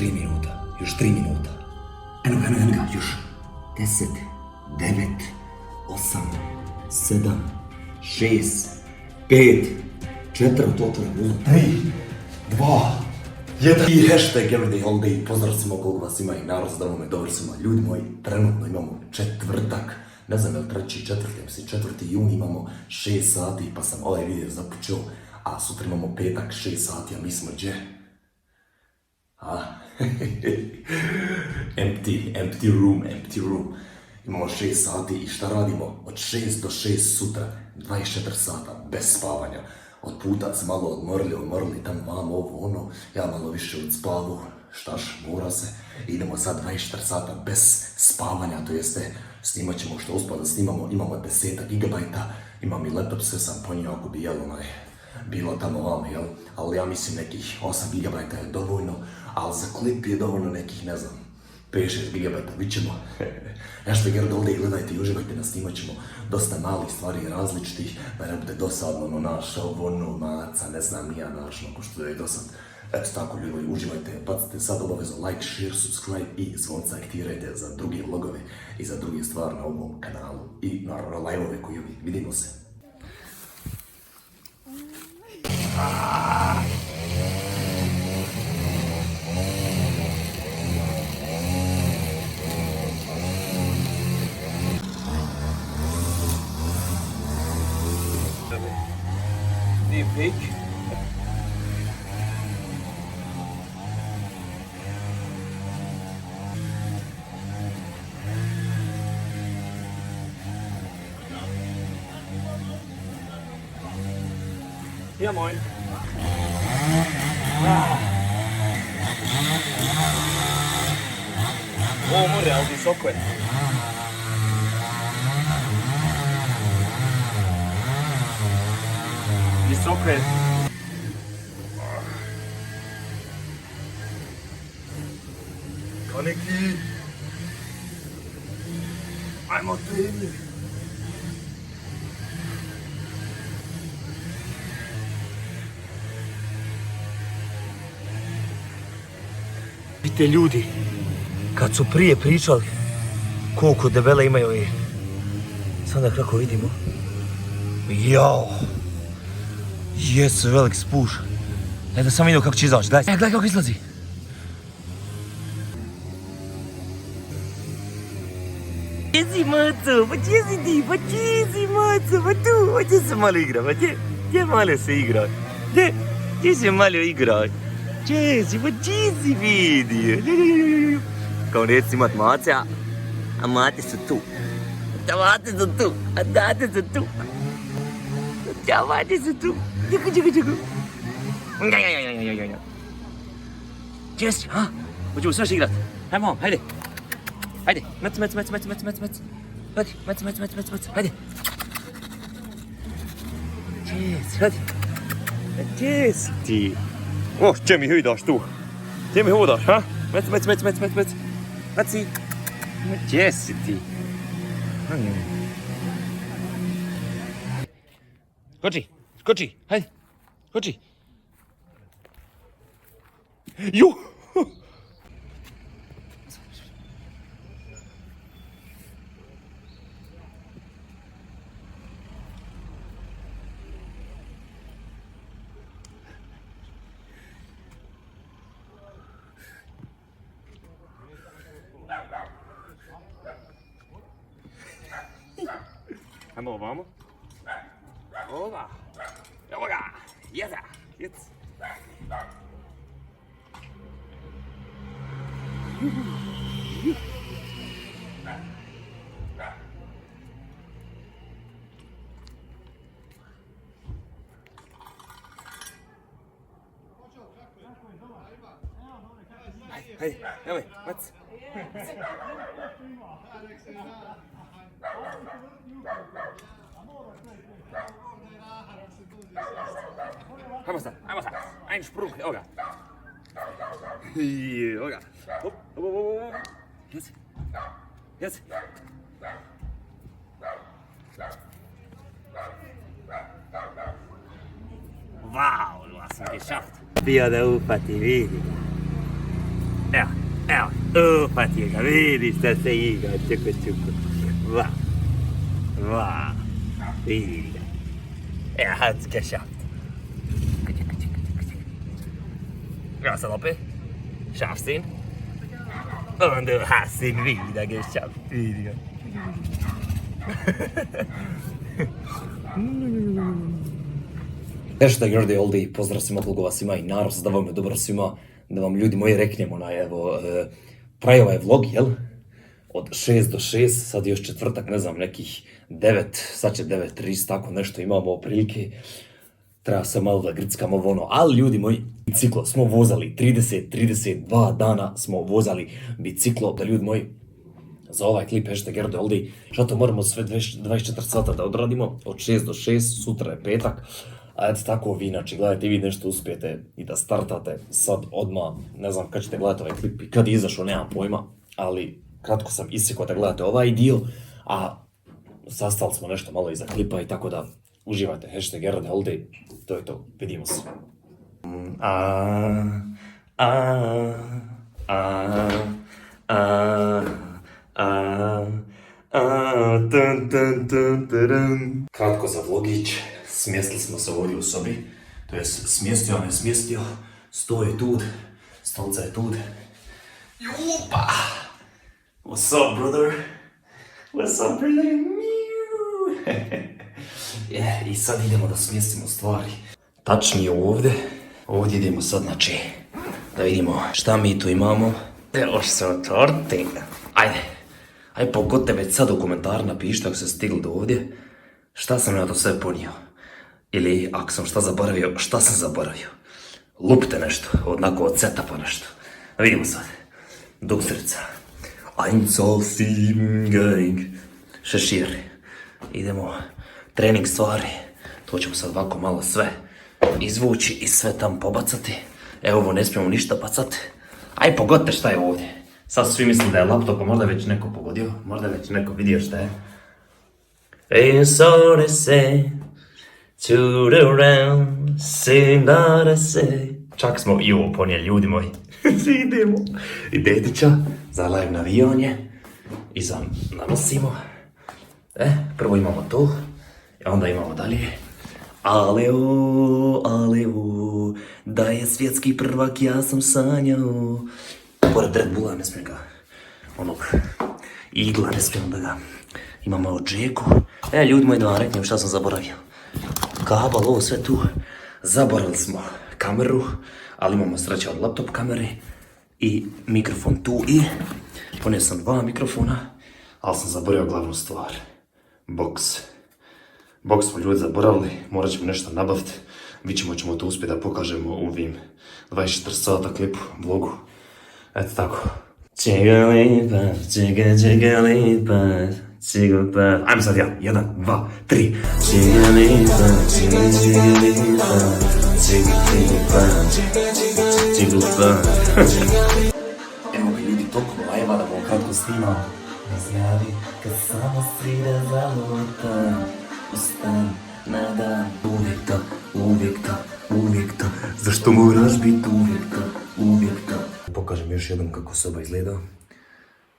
3 minuta, još 3 minuta. Eno ga, još 10, 9, 8, 7, 6, 5, 4, 3, 2, 1 i hashtag everyday holiday. Pozdrav svima koliko vas ima i narod da vam je dobro svima. Ljudi moji, trenutno imamo četvrtak, ne znam je li 3., 4. juni, imamo 6 sati pa sam ovaj video započeo, a sutra imamo petak 6 sati, a mi smo gdje? Empty room. Imamo 6 sati i šta radimo? Od 6 do 6 sutra, 24 sata, bez spavanja. Od puta se malo odmorili, tamo vamo, ovo, ono, ja malo više odspavu, štaš, mora se. Idemo sad 24 sata bez spavanja, to jeste, snimat ćemo što uspio da snimamo, imamo 10 gigabajta, imam i laptop, sve sam ponio ako bi, bilo tamo vamo, ali ja mislim nekih 8 gigabajta je dovoljno, ali za klip je dovoljno nekih, ne znam, 5-6 gigabajta, vidit ćemo. Hashtag everyday, gledajte i uživajte, nas snimat ćemo dosta malih stvari različitih, da ne bude dosadno, naš, ono, maca, ne znam, nija naš, ko što je dosad. Eto tako, ljudi, uživajte, bacite sad obavezno like, share, subscribe i zvonca aktivirajte za druge vlogove i za druge stvari na ovom kanalu i naravno live-ove koji vidimo se. Deep peak. Ja, moin. Ovo more, ali visoko je. Visoko je. Koneki. Ajmo temi. Vidite ljudi, kad su prije pričali koliko debele imaju i sada kako vidimo, jao, jesu velik spuš. Daj da sam vidio kako će izaći, daj. Gledaj kako izlazi. Gdje si maco, pa gdje si ti, pa gdje si maco, pa tu, pa gdje se malo igra, pa gdje malo se igra, gdje se malo igra. Jesi, pa gdje si vidio? Kao neći imat mace, a mate su tu. Da mate su tu, a date su tu. Da mate su tu. Čuku. Jesi, ha? Hoćemo sve igrat. Hajde, mom, hajde. Hajde, mec. Hajde, mec. Hajde. Jesi, hajde. Jesi ti. Oh, gdje mi hodaš tu? Gdje mi hodaš, ha? Mec. Meci. Gdje si ti? Skoči, hajde. Skoči. Ju! Ajmo ovamo. Ova. Evo ga. Jeza. Jec. Hajde, nemoj, mac. Ajmo sad, ein Sprung, evo ga. Evo ga. Hop. Jesi. Wow, du hast ihn geschafft. Bio da upati, vidi. Evo, upati ga, vidi šta se igra, čuku. Va, va, vidi ga. Evo, hajde ska šaft. Ja sad opet, šaftin. Onda hasin, vidi da ga šaft, vidi ga. Hashtag Jordi Oldi, pozdrav svima, koliko vas ima i naravno da vam je dobro svima, da vam ljudi moji reknemo na evo, pravi ovaj vlog, jel? Od 6 do 6, sad još četvrtak, ne znam, nekih 9, sad će 9:30, tako nešto imamo prilike. Treba se malo da grickamo ono, ali ljudi moji, biciklo smo vozali 32 dana smo vozali biciklo, da ljudi moji, za ovaj klip hashtag Jordi Oldi, što to moramo sve 24 sata da odradimo, od 6 do 6, sutra je petak. A eto tako vi, znači, gledajte i vi nešto uspijete i da startate sad odmah, ne znam kad ćete gledati ovaj klip i kad je izašao, nemam pojma, ali kratko sam isjekao da gledate ovaj dio, a sastali smo nešto malo iza klipa i tako da uživajte, hashtag Jordi Oldi, to je to, vidimo se. Kratko za vlogić, smjestili smo se ovdje u sobi, to je smjestio, ne smjestio, sto je tud, stolca je tud. Jupa! What's up, brother? What's up, brother? I sad idemo da smjestimo stvari. Tačnije ovdje idemo sad, znači, da vidimo šta mi tu imamo. Još se otvoriti. Ajde, pogodite već sad u komentar napišite ako ste stigli do ovdje, šta sam ja to sve ponio. Ili ako sam šta zaboravio, šta sam zaboravio. Lupite nešto, odnako od setapa nešto. Vidimo sad. Dukserica. Ein, zwei, sieben, gang. Šešir. Idemo. Trening stvari. To ćemo sad ovako malo sve izvući i sve tam pobacati. Evo ovo ne smijemo ništa bacati. Aj pogodite šta je ovdje. Sad svi misle da je laptop, a možda je već neko pogodio. Možda je već neko vidio šta je. And so they say to the round, sing that I say. Čak smo i ovo ponijeli, ljudi moji. Idemo. I dedića za live navijanje. I za nanosimo. Prvo imamo to. I onda imamo dalje. Aleo, da je svjetski prvak, ja sam sanjao. Pored Red Bulla ne smijem ga, onog igla ne smijem da ga imamo od džeku. Ljudi moji, da vam reknem šta sam zaboravio. Kabel, ovo sve tu. Zaboravili smo kameru, ali imamo sreće od laptop kamere i mikrofon tu i ponio sam 2 mikrofona, ali sam zaboravio glavnu stvar. Boks smo ljudi zaboravili, morat ćemo nešto nabaviti. Vidimo ćemo to uspjeti da pokažemo u ovim 24 sata klipu, vlogu. Eto tako. Ajmo sad ja, 1, 2, 3. Evo ga ljudi, toliko lajva da vam kratko snimam. Zjavi kad samo svira zaluta. Ustan na dan. Uvijek to. Zašto moraš biti uvijek to. Pokažem još jednom kako soba izgleda.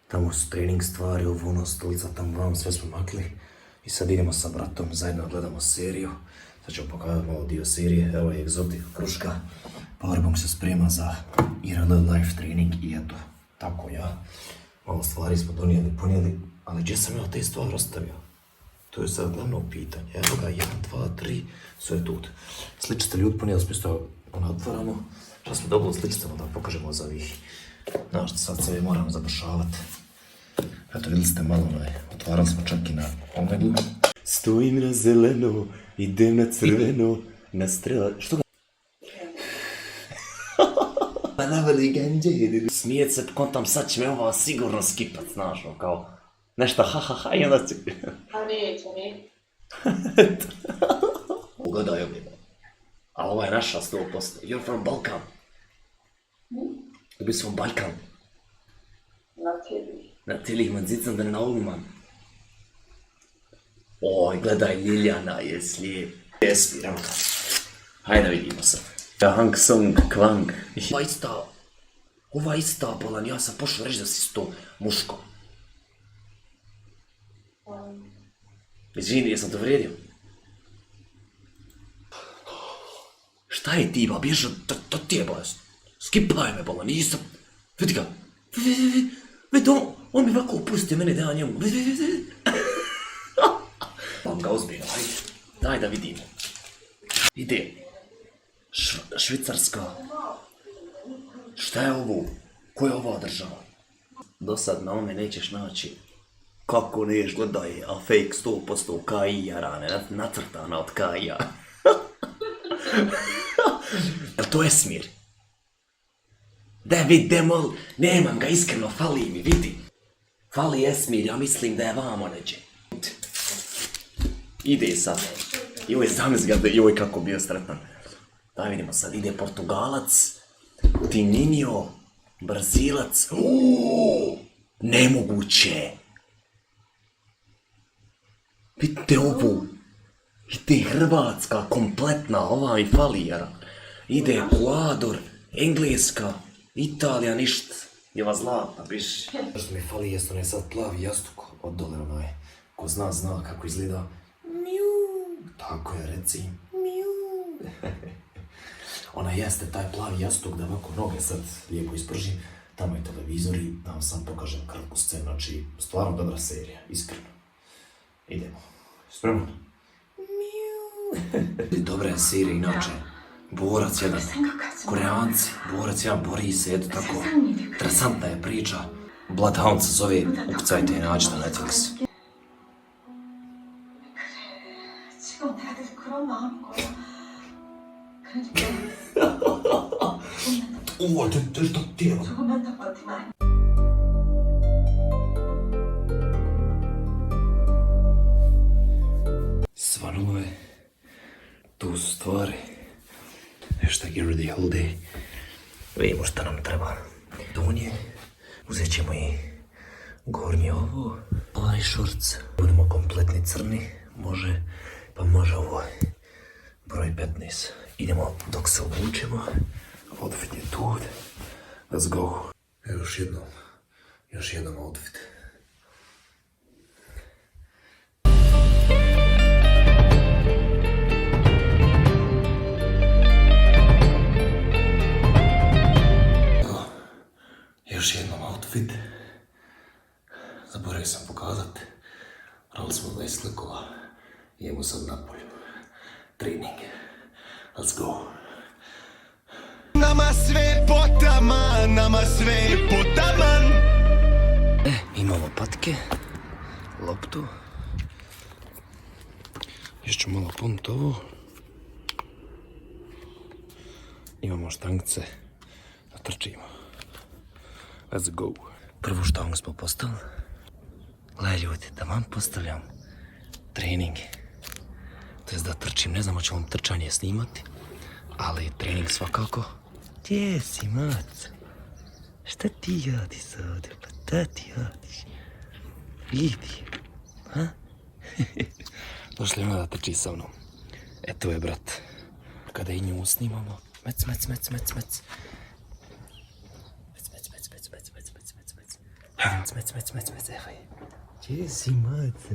Tamo su trening stvari, ovo stolica, tam vam, sve smo makli. I sad idemo sa bratom, zajedno gledamo seriju. Sad ćemo pokazati malo dio serije, evo je Exotic kruška. Powerbomb se sprema za IRL live trening i eto, tako ja. Malo stvari smo ponijeli, ali gdje sam ja te stvari ostavio? To je sad glavno pitanje. Evo ga, 1, 2, 3, sve tu. Sličice ljudi ponijeli, smisto otvaramo. Šta smo dobili sličicama da pokažemo za ovih. Znaš, sad sve moramo završavati. Eto, vidjeli ste malo, otvarali smo čak i na omeglu. Stojim na zeleno, idem na crveno, na strela... Što ga... Pa naveli ganđe. Smijet se, kontam, sad će me ova sigurno skipat, znaš, kao... Nešto ha i onda će... A neće, ne? Ugledaj ovdje. A ova je naša 100%. You're from Balkan. Du bist vom Balkan. Natürlich. Natürlich, man sieht es an deinen Augen, Mann. Oj, gledaj, Ljiljana je slijep. Evo to. Hajde vidimo se. Ja, Hang Sung Kvang. Ich weiß da. Ova ista bolan, ja sam pošao reći da si to muško. Izvini, jesam te vrijedio? Šta je ti, ba, bježa, to ti je, ba, skipaj me, bolan, nisam, vidi ga, vidi, on mi ovako opustio mene da ja njemu, vidi. Vam ga ozbiljno, ajde, daj da vidimo. Ide, Švicarska, šta je ovo, ko je ova država? Do sad na ome nećeš naći. Kako neš, gledaj, a fake 100% KI-a rane, nacrtana od KI-a. Jel to Esmir? Da vidimo, nemam ga iskreno, fali mi, vidi. Fali Esmir, ja mislim da je vamo neđe. Ide sad. Joj, zamisli ga, joj kako bio sretan. Da vidimo sad, ide Portugalac, Tininio, Brazilac. Nemoguće. Vidite ovu. Ide Hrvatska, kompletna, ova mi fali, jer ide Ekvador, Engleska, Italija, ništa. Jeva zlatna, biš. Što mi fali jest onaj sad plavi jastuk od dole onaj. Ko zna, zna kako izgleda. Miu. Tako je, reci. Miu. Ona jeste taj plavi jastuk da ovako noge sad lijepo ispržim. Tamo je televizor i da vam sam pokažem kratku scenu. Znači, stvarno dobra serija, iskreno. Idemo. Spreman? Dobra je serija inače. Borac jedan. Koreanci. Borac jedan bori se, eto tako. Interesantna je priča. Bloodhound se zove. Ukucajte i nađite na Netflix. 지금 다들 그런 마음이고요. 그러니까 Uva, to je što tijelo. 조금만 더 버티면 Svanulo je. Tu su stvari. Hashtag Everyday Holiday. Vidimo šta nam treba. Donje. Uzet ćemo i gornje ovo. Ovaj šorc. Budemo kompletni crni. Može. Pa može ovo. Broj 15. Idemo dok se obučemo. Outfit je tu. Let's go. Evo još jednom outfit. Još jednom outfit. Zaboravio sam pokazat. Rali smo 20 slikova. Idemo sad napolju. Trening. Let's go. Nama sve potaman, nama sve potaman. Imamo patke. Loptu. Još ću malo puniti ovo. Imamo štangice. Natrčimo. Let's go. Prvu štangu smo postavili. Gle ljudi, da vam postavljam trening. To jest da trčim, ne znam hoću vam trčanje snimati, ali trening svakako. Gdje si, maco? Šta ti radiš ovdje? Pa da ti radiš? Vidi, ha? Došli ona da trči sa mnom. Eto je, brat. Kada i nju snimamo, mec. Mec. Evo je. Gdje si, maco?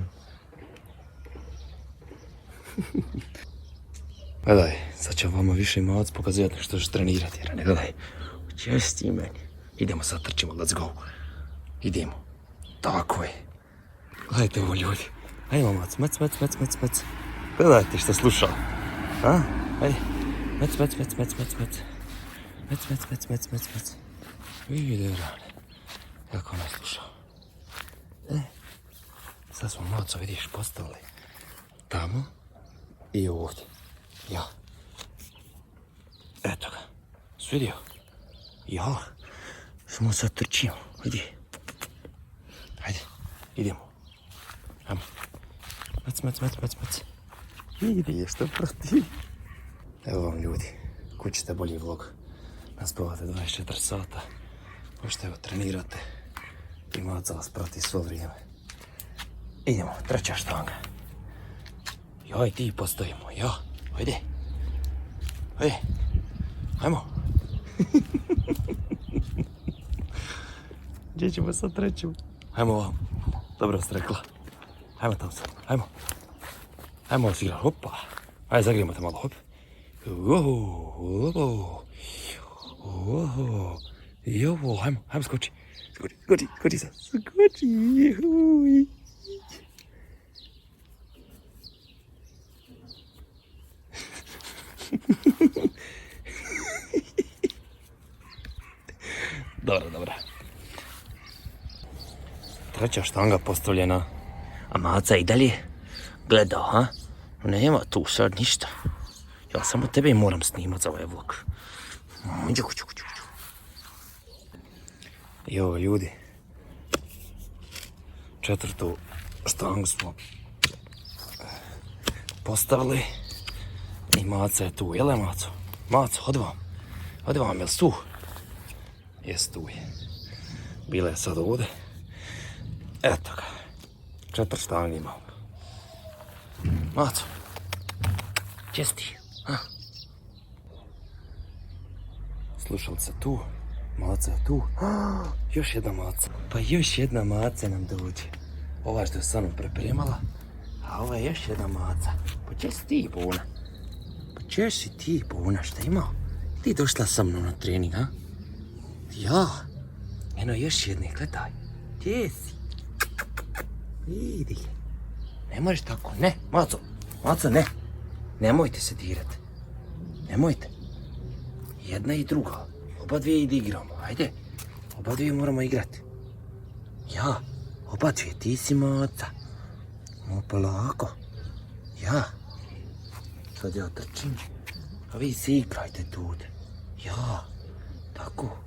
Gledaj, sad ću vama više mavac pokazivati što ćeš trenirati, jer ne gledaj. Gdje si ti meni? Idemo sad, trčimo, let's go. Idemo. Tako je. Gledajte ovo ljudi. Ajmo mavac, mec. Gledajte što sluša. A? Ajde. Mec. Vidi rane. Kako nas sluša. Sad smo maco, vidiš, postavili tamo i ovdje. Ja. Eto ga. Svidio? Ja. Samo sad trčimo. Vidi. Hajde. Idemo. Ajmo. Mec. Vidi je što protiv. Evo vam ljudi. Kućite bolji vlog. Naspavate 24 sata. Možete evo trenirate. I maca vas prati svo vrijeme. Idemo. Treća štanga. Ja i ti postojimo, ja. Ajde. Ajmo. Gdje ćemo sad treću? Hajmo ovam. Dobro ste rekla. Hajmo tamo sad. Hajmo. Hajmo se igrati. Hopa. Hajde zagrijemo te malo. Hop. Jovo. Hajmo skoči. Skoči sad. Skoči. Juhuj. Dobro. Treća štanga postavljena. A Maca i dalje gleda, ha? Nema tu sad ništa. Ja samo tebe moram snimat za ovaj vlog. Kuću. Jo, ljudi. Četvrtu štangu smo postavili. I Maca je tu, jel' Maco? Maco, hodi vam, jel' tu? Jes, tu je. Bila je sad ovdje. Eto ga. 4 štangi imamo. Maco, gdje si ti? Slušalica tu. Maca je tu. Još jedna Maca. Pa još jedna Maca nam dođe. Ova što je sa mnom pripremala. A ova je još jedna Maca. Pa gdje si ti, Bona? Pa gdje si ti, Bona? Šta ima? Ti došla sa mnom na trening, ha? Ja. Eno još jedne, gledaj. Gdje si? Vidi. Ne možeš tako, ne. Maco, ne. Nemojte se dirat. Nemojte. Jedna i druga. Oba dvije igramo, ajde. Oba dvije moramo igrati. Ja. Oba dvije, ti si Maca. Polako. Ja. Sad ja trčim. A vi se igrajte tu. Ja. Tako.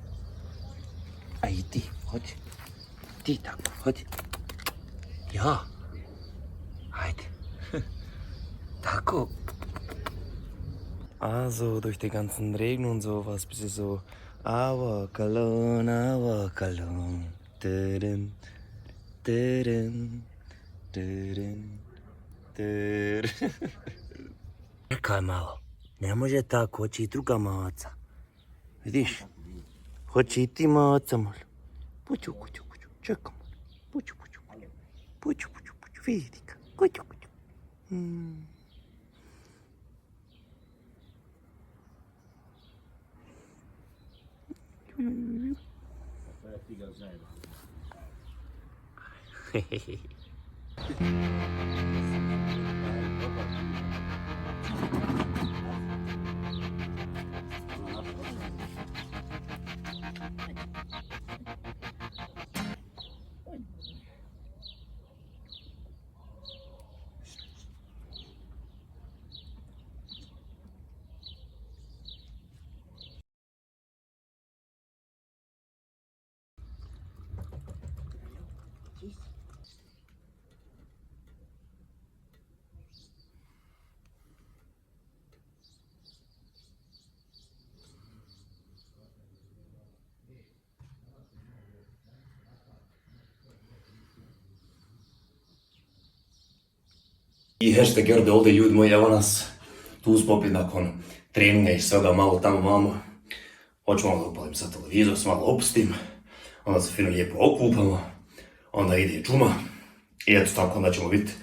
A i ti, hodi. Ti tako, hodi. Ja. Ajde. Tako. Also, durch den ganzen Regen und sowas bist du so Avocalon. Tadam, tadam, tadam, tadam. Čekaj malo. Ne može tako, hoće i druga Maca. Vidiš? Hoće i ti Maca, malo. Puću. Čekam. Puću. Vidi ga. Kuću. I hashtag Jorde ovdje, ljudi moji, evo nas tu smo opet nakon treninga i svega malo tamo mamo. Hoću malo da upalim sad televizor, se malo opustim, onda se fino lijepo okupamo, onda ide džuma i eto tako onda ćemo vidjeti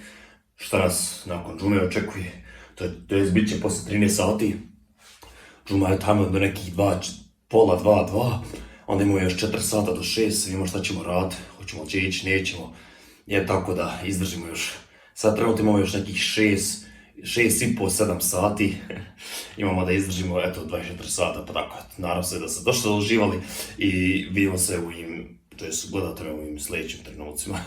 šta nas nakon džume očekuje. To je bit će posle 13 sati, džuma je tamo do nekih pola 2, onda imamo još 4 sata do 6, vidimo šta ćemo raditi, hoćemo li ići, nećemo, je tako da izdržimo još. Sad trenutno imamo još nekih 6,5-7 sati, imamo da izdržimo, eto, 24 sata, pa tako, nadam se da ste došli uživali i vidimo se u ovim, to je gledate u ovim sljedećim trenucima.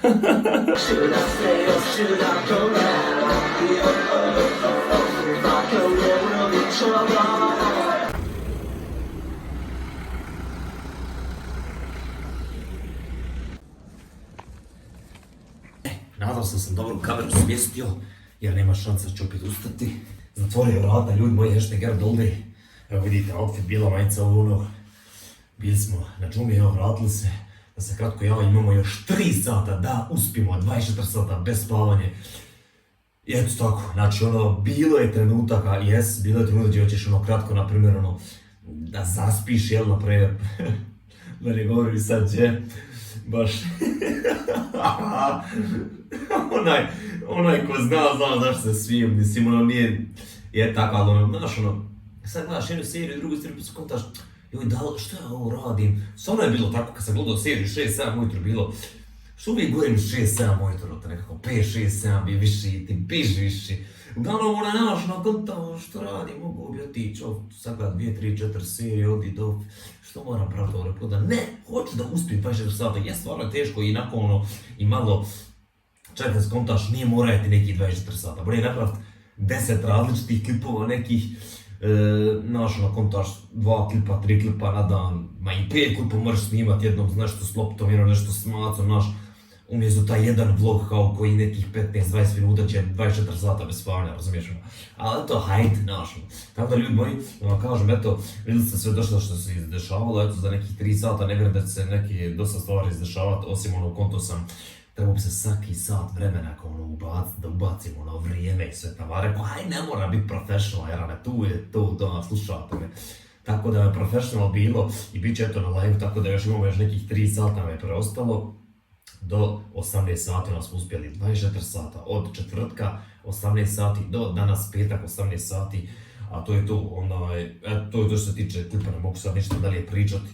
Nadam se da sam dobru kameru smjestio, jer nema šanse da ću opet ustati. Zatvorio vrata, ljudi moji, hashtag Gerd Olde. Evo vidite, outfit, bijela majica, ono. Bili smo na džumi, evo vratili se. Da se kratko javim, imamo još 3 sata da uspimo, 24 sata bez spavanje. I eto tako, znači ono, bilo je trenutaka, bilo je trenutak gdje hoćeš ono kratko, na primjer ono, da zaspiš, jel, naprijed. Da ne govorim sad gdje. baš. onaj ko zna zašto se smijem, mislim, ono nije, je tako, ali ono, znaš, ono, sad gledaš jednu seriju, drugu seriju, pa se kontaš, joj, što ja ovo radim? Stvarno je bilo tako, kad sam gledao seriju 6-7 ujutro bilo, što uvijek gledam 6-7 ujutro, to nekako 5-6-7 bi viši, ti piš viši. Uglavnom, ona nemaš na konta, što radi, mogu bi otići, sad gleda 2-3-4 serije, odi do, što moram praviti ovo rekao da ne, hoću da uspijem 24 sata, je stvarno teško i nakon ono, i malo, čak da skontaš, nije morati neki 24 sata, bolje napraviti 10 različitih klipova nekih, znaš, ono, kontaš 2 klipa, 3 klipa na dan, ma i 5 klipa moraš snimati jednom, nešto s loptom, nešto s macom, znaš, umjesto taj jedan vlog kao koji nekih 15-20 minuta će 24 sata bez spavanja, razumiješ ono. Ali eto, hajde, znaš ono. Tako da ljudi moji, kažem, eto, vidjeli ste sve došlo što se izdešavalo, eto, za nekih 3 sata ne vjerujem da će se neke dosta stvari izdešavati, osim ono, konto sam, trebao bi se svaki sat vremena kao ono da ubacim ono vrijeme i sve tamo, a rekao, haj, ne mora biti professional, jer ne, tu je to, slušate me. Tako da je professional bilo i bit će eto na live, tako da još imamo još nekih 3 sata nam je preostalo. Do 18 sati nas smo uspjeli 24 sata, od četvrtka 18 sati do danas petak 18 sati, a to je to, to je to što se tiče klipa, ne mogu sad ništa dalje pričati,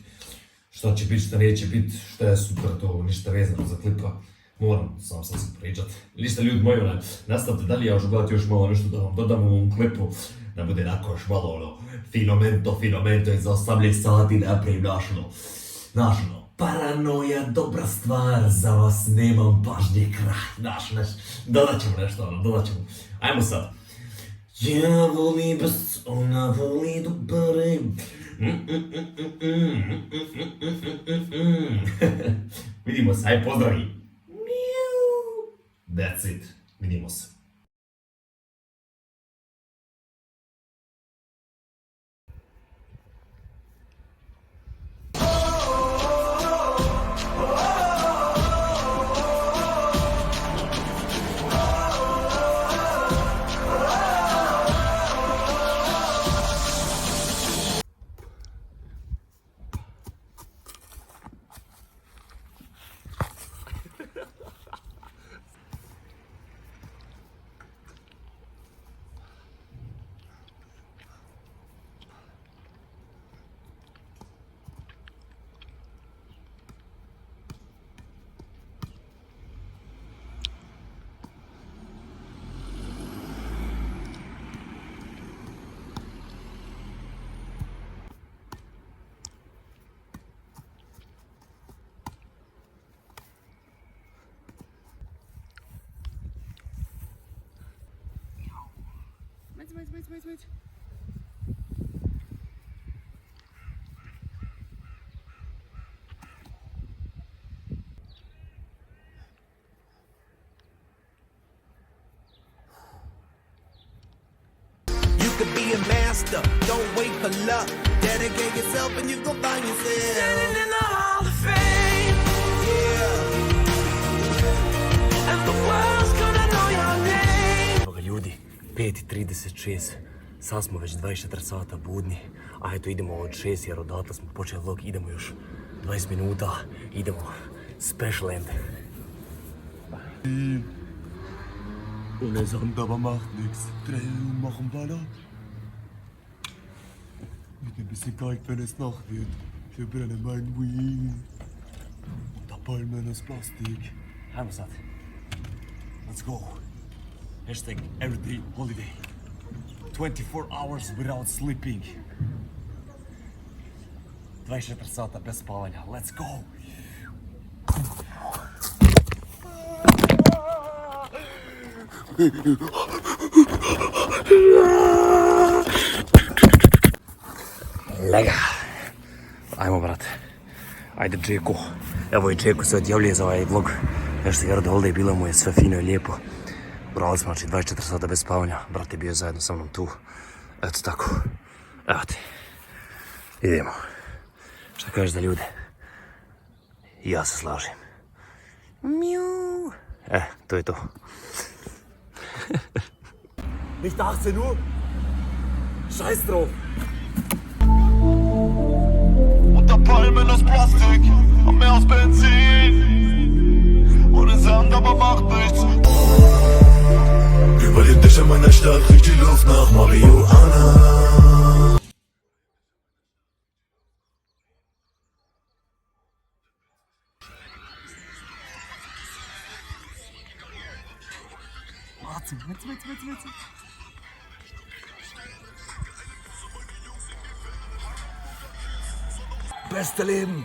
šta će biti, šta neće biti, šta je super, to ništa vezano za klipa, moram sam se pričati. Ništa ljudi moji, nastavite dalje, ja ću gledati još malo nešto da vam dodam u ovom klipu, da bude onako još malo ono, finomento i za 18 sati napravim naš paranoja, dobra stvar, za vas nemam pažnje kraj, dodat ćemo nešto, dodat ćemo. Ajmo sad. Ja volim brz, ona voli dobare. Vidimo se, aj pozdravi. That's it, vidimo se. Wait. You could be a master, don't wait for luck. Dedicate yourself and you gon' find yourself standing in the Hall of Fame. Yeah. And the world's gonna know your name. Evo ga ljudi, 5:36, sad smo već 24 sata budni, a eto idemo od 6 jer odatle smo počeli vlog, idemo još 20 minuta, idemo special end. Ohne Sand aber macht nix. Drehen machen weiter. Wird ein bisschen kalt, wenn es Nacht wird. Wir brennen mein Weed. Da Palmen aus Plastik. Hajmo sad. Let's go. Hashtag everyday holiday. 24 hours without sleeping. 24 sata bez spavanja. Let's go. Lega. Ajmo, brate. Ajde, Džeko. Evo i Džeko se odjavljuje za ovaj vlog. Nešto je rado ovdje, bilo mu je sve fino i lijepo. Brali smo, znači 24 sata bez spavanja. Brat je bio zajedno sa mnom tu. Eto tako. Evo ti. Idemo. Šta kažeš za ljude? I ja se slažem. Miu. To je to. Nicht 18 Uhr? Scheiß drauf. Unter Palmen aus Plastik, am Meer aus Benzin. Love you, Anna. Beste Leben.